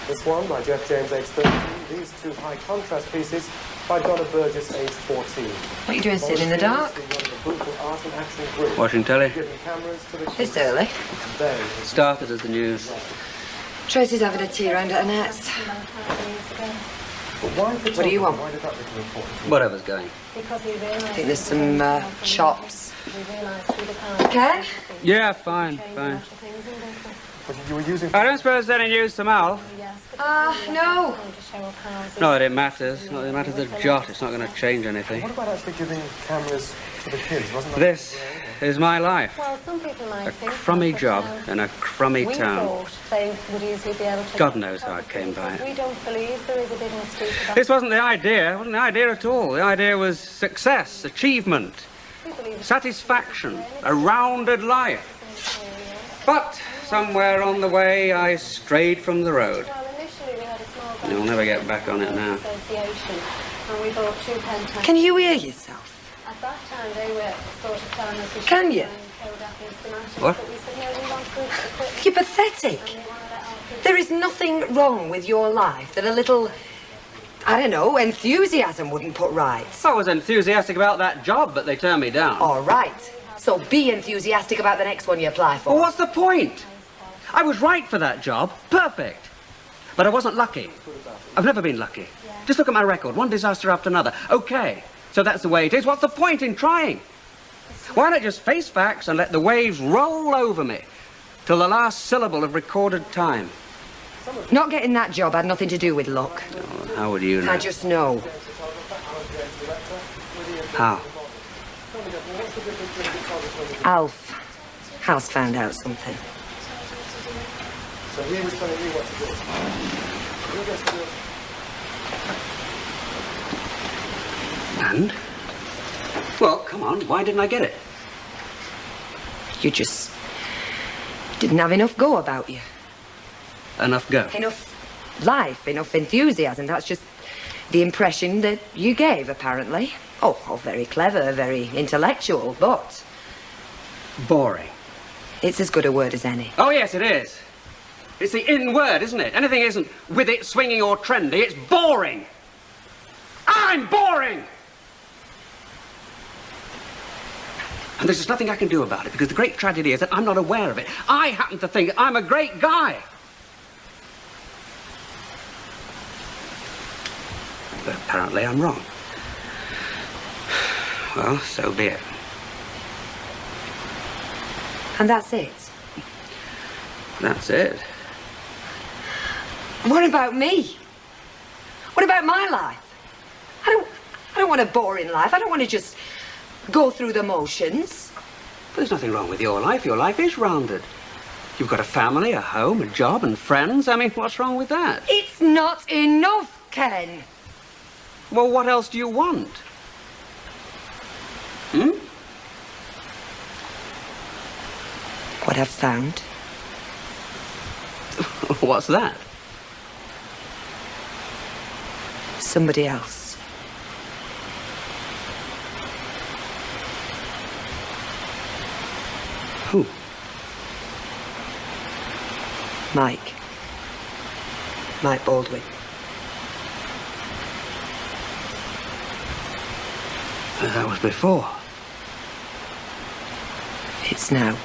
This one by Jeff James, age 13. These two high contrast pieces by Donna Burgess, age 14. What are you doing sitting in the dark? Watching telly. It's early. Started as the news. Tracy's having a tea round at Annette's. What do you want? Whatever's going. I think there's some chops. Ken? Yeah, fine. I don't suppose there's any news to Mal? No. Not that it matters. Not that it matters a jot. It's not going to change anything. What about actually giving cameras to the kids? Wasn't that this is my life. Well, some people might a crummy job in a crummy town. They would easily be able to. God knows how I came by it. We don't believe there is a big mistake about this wasn't the idea. It wasn't the idea at all. The idea was success, achievement, satisfaction, a rounded life. But somewhere on the way, I strayed from the road. Well, initially we had a small You'll never get back on it now. Association, and we bought 2 pence. Can you hear yourself? At that time, they were sort of telling us we should. Can you? What? But we said, no, we want good equipment. You're pathetic. There is nothing wrong with your life that a little, I don't know, enthusiasm wouldn't put right. I was enthusiastic about that job, but they turned me down. All right. So be enthusiastic about the next one you apply for. Well, what's the point? I was right for that job. Perfect. But I wasn't lucky. I've never been lucky. Just look at my record. One disaster after another. Okay. So that's the way it is. What's the point in trying? Why not just face facts and let the waves roll over me till the last syllable of recorded time? Not getting that job had nothing to do with luck. Oh, how would you know? I just know. How? Alf's found out something. So he was telling you what to do. And? Well, come on, why didn't I get it? You just didn't have enough go about you. Enough go? Enough life, enough enthusiasm. That's just the impression that you gave, apparently. Oh, very clever, very intellectual, but... boring. It's as good a word as any. Oh, yes, it is. It's the in word, isn't it? Anything isn't with it, swinging or trendy. It's boring. I'm boring! And there's just nothing I can do about it, because the great tragedy is that I'm not aware of it. I happen to think I'm a great guy. But apparently I'm wrong. Well, so be it. And that's it? That's it. What about me? What about my life? I don't want a boring life. I don't want to just go through the motions. But there's nothing wrong with your life. Your life is rounded. You've got a family, a home, a job, and friends. I mean, what's wrong with that? It's not enough, Ken. Well, what else do you want? What I've found. What's that? Somebody else. Who? Mike Baldwin. That was before. It's now.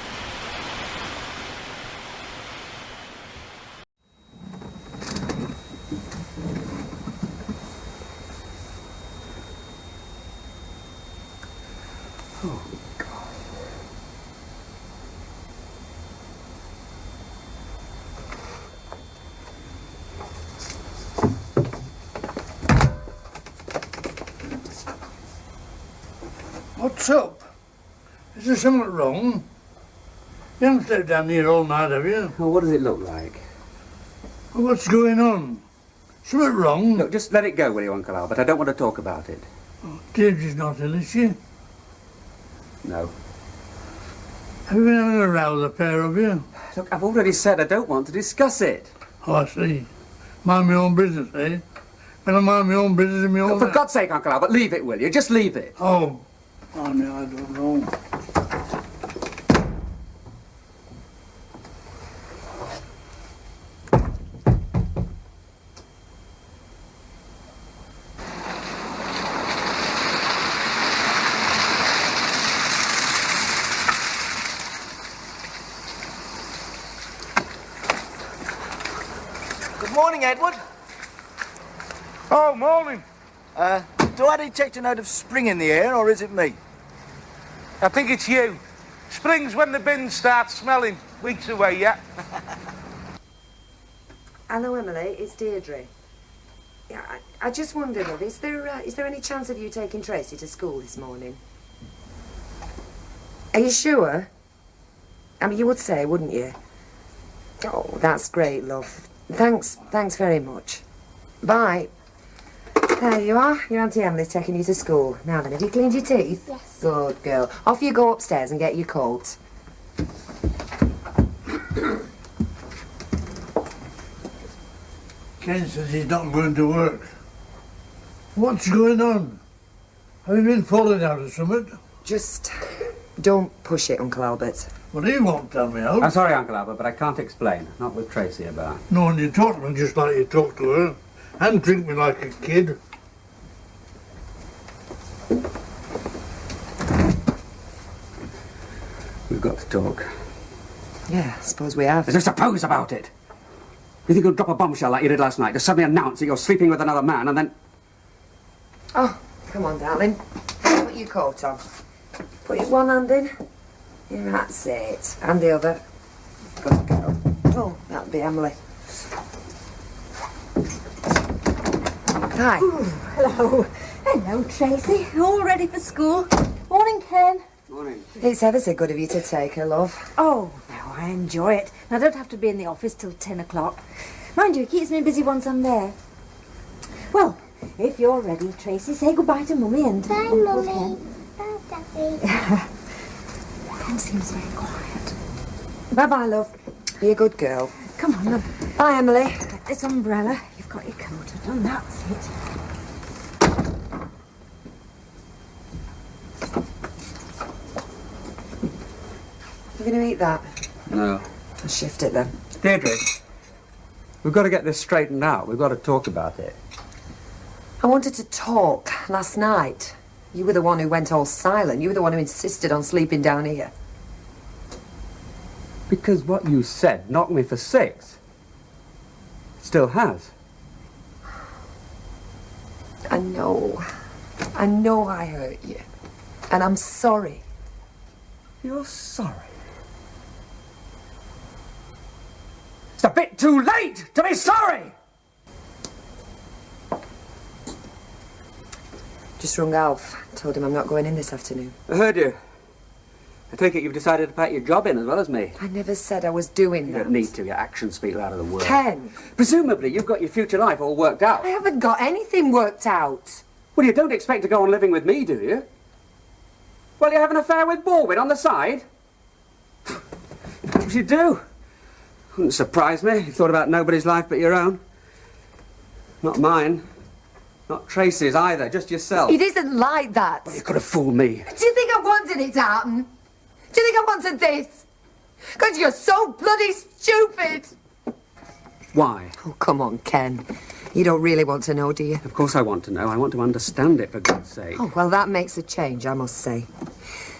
What's up? Is there something wrong? You haven't slept down here all night, have you? Well, what does it look like? Well, what's going on? Something wrong? Look, just let it go, will you, Uncle Albert? I don't want to talk about it. Oh, Deirdre's not ill, is she? No. Have you been having a row with the pair of you? Look, I've already said I don't want to discuss it. Oh, I see. Mind my own business, eh? When I mind my own business in my own... Look, for God's sake, Uncle Albert, leave it, will you? Just leave it. Oh, I mean, I don't know. Good morning, Edward. Oh, morning. Do I detect a note of spring in the air, or is it me? I think it's you. Spring's when the bins start smelling. Weeks away, yeah? Hello, Emily. It's Deirdre. Yeah, I just wondered, love, is there any chance of you taking Tracy to school this morning? Are you sure? I mean, you would say, wouldn't you? Oh, that's great, love. Thanks very much. Bye. There you are. Your Auntie Emily's taking you to school. Now then, have you cleaned your teeth? Yes. Good girl. Off you go upstairs and get your coat. Ken says he's not going to work. What's going on? Have you been falling out of something? Just don't push it, Uncle Albert. Well, he won't tell me how. I'm sorry, Uncle Albert, but I can't explain. Not with Tracy about. No, and you talk to me just like you talk to her. And treat me like a kid. We've got to talk. Yeah, I suppose we have. There's no suppose about it. You think you'll drop a bombshell like you did last night to suddenly announce that you're sleeping with another man and then... Oh, come on, darling. Put your coat on. Put your one hand in. Yeah, that's it. And the other. Good girl. Oh, that'll be Emily. Hi. Hello. Hello, Tracy. All ready for school? Morning, Ken. Morning. It's ever so good of you to take her, love. Oh, no, I enjoy it. And I don't have to be in the office till 10 o'clock. Mind you, it keeps me busy once I'm there. Well, if you're ready, Tracy, say goodbye to Mummy and Bye, Uncle Mummy. Ken. Bye, Daddy. Ken seems very quiet. Bye-bye, love. Be a good girl. Come on, love. Bye, Emily. Get this umbrella. You've got your coat on. That's it. You going to eat that? No. I'll shift it then. Deirdre, we've got to get this straightened out. We've got to talk about it. I wanted to talk last night. You were the one who went all silent. You were the one who insisted on sleeping down here. Because what you said knocked me for 6. Still has. I know. I know I hurt you. And I'm sorry. You're sorry? It's a bit too late to be sorry! Just rung Alf. Told him I'm not going in this afternoon. I heard you. I take it you've decided to pack your job in as well as me. I never said I was doing You that. don't need to. Your actions speak louder than words. Ken, Presumably you've got your future life all worked out. I haven't got anything worked out. Well, you don't expect to go on living with me, do you? Well, you have an affair with Baldwin on the side? What you do? Wouldn't surprise me. You thought about nobody's life but your own. Not mine. Not Tracy's either, just yourself. It isn't like that. Well, you could have fooled me. Do you think I wanted it to happen? Do you think I wanted this? Because you're so bloody stupid. Why? Oh, come on, Ken. You don't really want to know, do you? Of course I want to know. I want to understand it, for God's sake. Oh, well, that makes a change, I must say.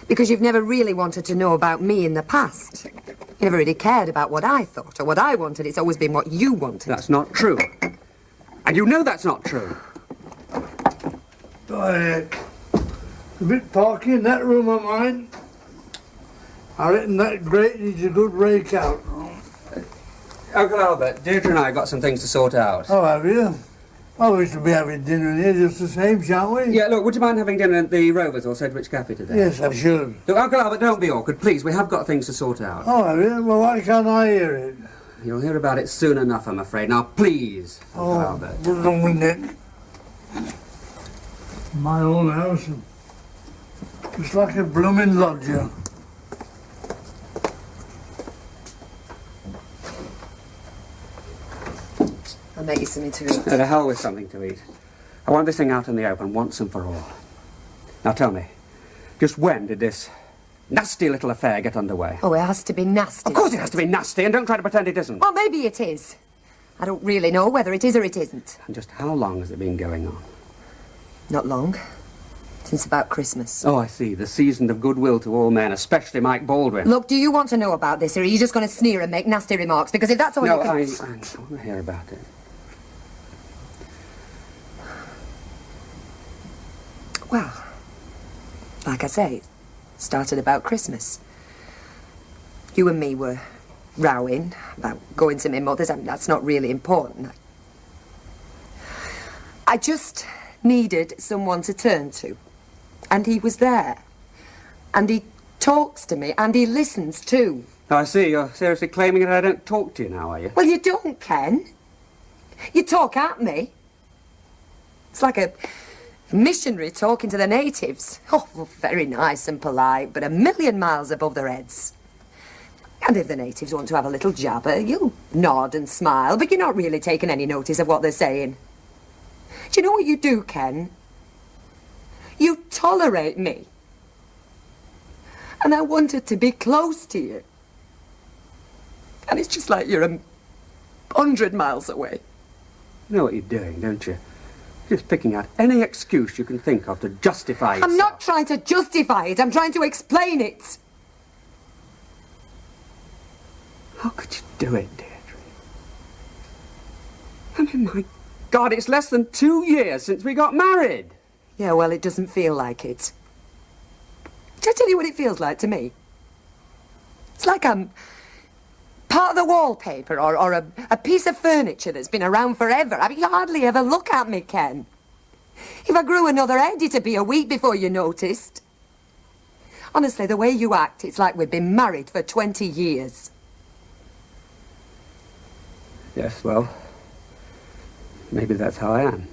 Because you've never really wanted to know about me in the past. You never really cared about what I thought or what I wanted. It's always been what you wanted. That's not true. And you know that's not true. A bit parky in that room of mine. I reckon that grate needs a good rake out. Uncle Albert, Deirdre and I got some things to sort out. Oh, have you? Well, we should be having dinner in here just the same, shan't we? Yeah, look, would you mind having dinner at the Rovers or Sedgwick Cafe today? Yes, I should. Look, Uncle Albert, don't be awkward, please. We have got things to sort out. Oh, have you? Well, why can't I hear it? You'll hear about it soon enough, I'm afraid. Now, please, Uncle Albert. Put it on with it. My own house. It's like a blooming lodger. I'll make you something to eat. The hell with something to eat. I want this thing out in the open once and for all. Now tell me, just when did this nasty little affair get underway? Oh, it has to be nasty. Of course it has to be nasty, and don't try to pretend it isn't. Well, maybe it is. I don't really know whether it is or it isn't. And just how long has it been going on? Not long. Since about Christmas. Oh, I see. The season of goodwill to all men, especially Mike Baldwin. Look, do you want to know about this, or are you just going to sneer and make nasty remarks? Because if that's all No, you can... I want to hear about it. Well, like I say, it started about Christmas. You and me were rowing about going to my mother's. I mean, that's not really important. I just needed someone to turn to. And he was there. And he talks to me, and he listens too. Oh, I see. You're seriously claiming that I don't talk to you now, are you? Well, you don't, Ken. You talk at me. It's like a missionary talking to the natives. Oh, well, very nice and polite, but a million miles above their heads. And if the natives want to have a little jabber, you'll nod and smile, but you're not really taking any notice of what they're saying. Do you know what you do, Ken? You tolerate me. And I wanted to be close to you. And it's just like you're 100 miles away. You know what you're doing, don't you? Just picking out any excuse you can think of to justify yourself. I'm not trying to justify it. I'm trying to explain it. How could you do it, Deirdre? I mean, my God, it's less than 2 years since we got married. Yeah, well, it doesn't feel like it. Shall I tell you what it feels like to me? It's like I'm part of the wallpaper or a piece of furniture that's been around forever. I mean, you hardly ever look at me, Ken. If I grew another head, it'd be a week before you noticed. Honestly, the way you act, it's like we've been married for 20 years. Yes, well, maybe that's how I am.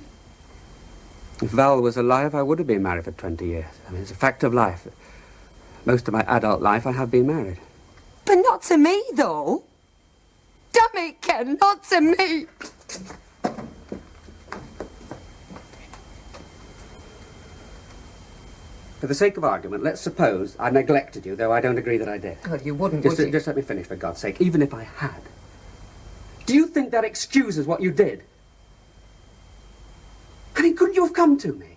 If Val was alive, I would have been married for 20 years. I mean, it's a fact of life. Most of my adult life, I have been married. But not to me, though. Damn it, Ken, not to me. For the sake of argument, let's suppose I neglected you, though I don't agree that I did. Well, you wouldn't, would you? Just let me finish, for God's sake. Even if I had. Do you think that excuses what you did? I mean, couldn't you have come to me?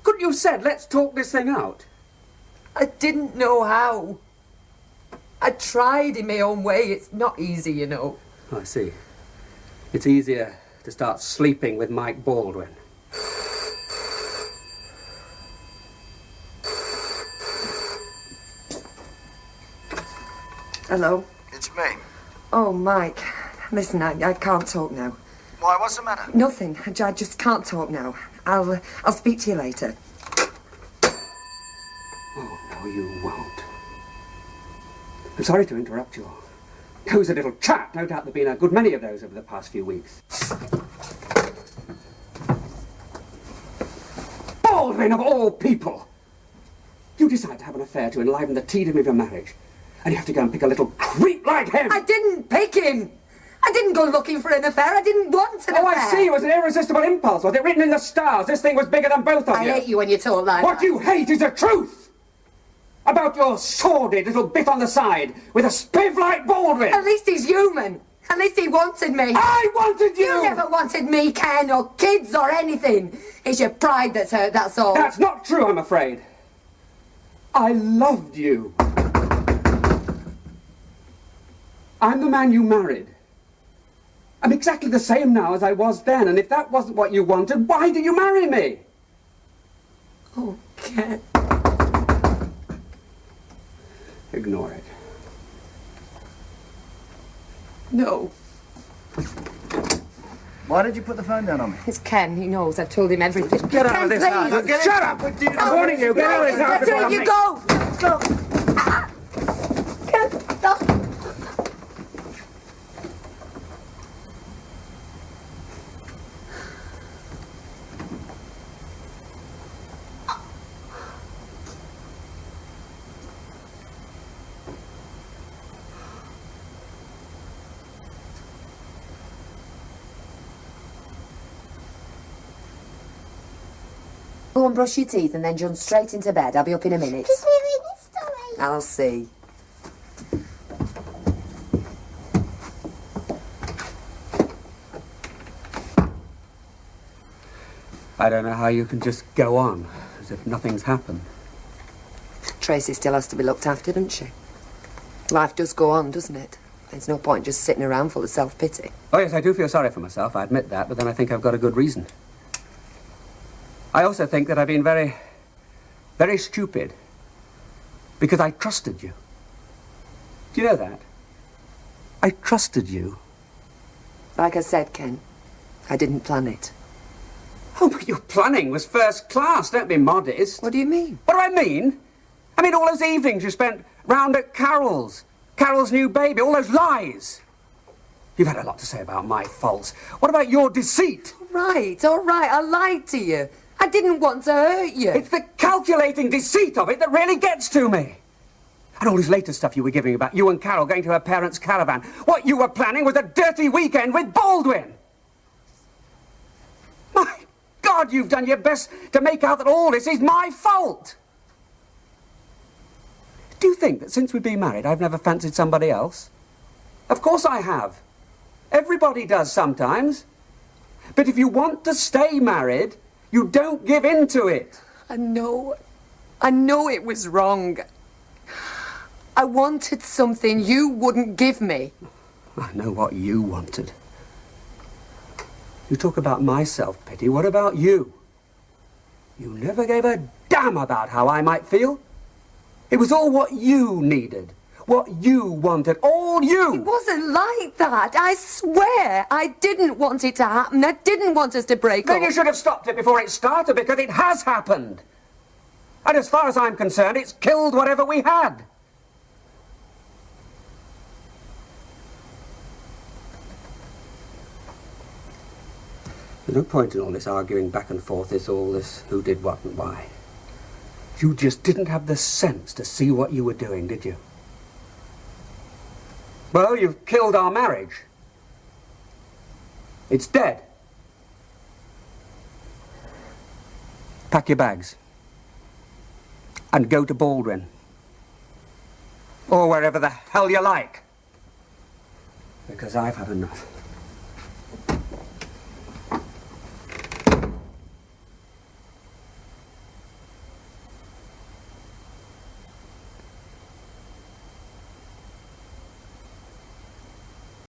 Couldn't you have said, let's talk this thing out? I didn't know how. I tried in my own way. It's not easy, you know. Oh, I see. It's easier to start sleeping with Mike Baldwin. Hello? It's me. Oh, Mike. Listen, I can't talk now. Why, what's the matter? Nothing. I just can't talk now. I'll speak to you later. Oh, no, you won't. I'm sorry to interrupt you. Who's a little chat? No doubt there've been a good many of those over the past few weeks. Baldwin, of all people! You decide to have an affair to enliven the tedium of your marriage, and you have to go and pick a little creep like him! I didn't pick him! I didn't go looking for an affair. I didn't want an affair. Oh, I see. It was an irresistible impulse. Was it written in the stars? This thing was bigger than both of you. I hate you when you talk like What that. you hate is the truth! About your sordid little bit on the side with a spiv like Baldwin! At least he's human. At least he wanted me. I wanted you! You never wanted me, Ken, or kids, or anything. It's your pride that's hurt, that's all. That's not true, I'm afraid. I loved you. I'm the man you married. I'm exactly the same now as I was then, and if that wasn't what you wanted, why did you marry me? Oh, Ken. Ignore it. No. Why did you put the phone down on me? It's Ken. He knows. I've told him everything. Get out of this house. Please. Shut up! I'm warning you. Get out of this house. Better if you go. Go. Ken, stop. Go and brush your teeth and then jump straight into bed. I'll be up in a minute. Just read the story. I'll see. I don't know how you can just go on. as if nothing's happened. Tracy still has to be looked after, doesn't she? Life does go on, doesn't it? There's no point just sitting around full of self-pity. Oh, yes, I do feel sorry for myself, I admit that, but then I think I've got a good reason. I also think that I've been very, very stupid. Because I trusted you. Do you know that? I trusted you. Like I said, Ken, I didn't plan it. Oh, but your planning was first class. Don't be modest. What do you mean? What do I mean? I mean all those evenings you spent round at Carol's. Carol's new baby, all those lies. You've had a lot to say about my faults. What about your deceit? All right, I lied to you. I didn't want to hurt you. It's the calculating deceit of it that really gets to me. And all this later stuff you were giving about you and Carol going to her parents' caravan. What you were planning was a dirty weekend with Baldwin. My God, you've done your best to make out that all this is my fault. Do you think that since we've been married, I've never fancied somebody else? Of course I have. Everybody does sometimes. But if you want to stay married, you don't give in to it. I know it was wrong. I wanted something you wouldn't give me. I know what you wanted. You talk about my self-pity. What about you? You never gave a damn about how I might feel. It was all what you needed. What you wanted. All you. It wasn't like that. I swear I didn't want it to happen. I didn't want us to break up. Then you should have stopped it before it started, because it has happened. And as far as I'm concerned, it's killed whatever we had. There's no point in all this arguing back and forth, all this who did what and why. You just didn't have the sense to see what you were doing, did you? Well, you've killed our marriage. It's dead. Pack your bags. And go to Baldwin. Or wherever the hell you like. Because I've had enough.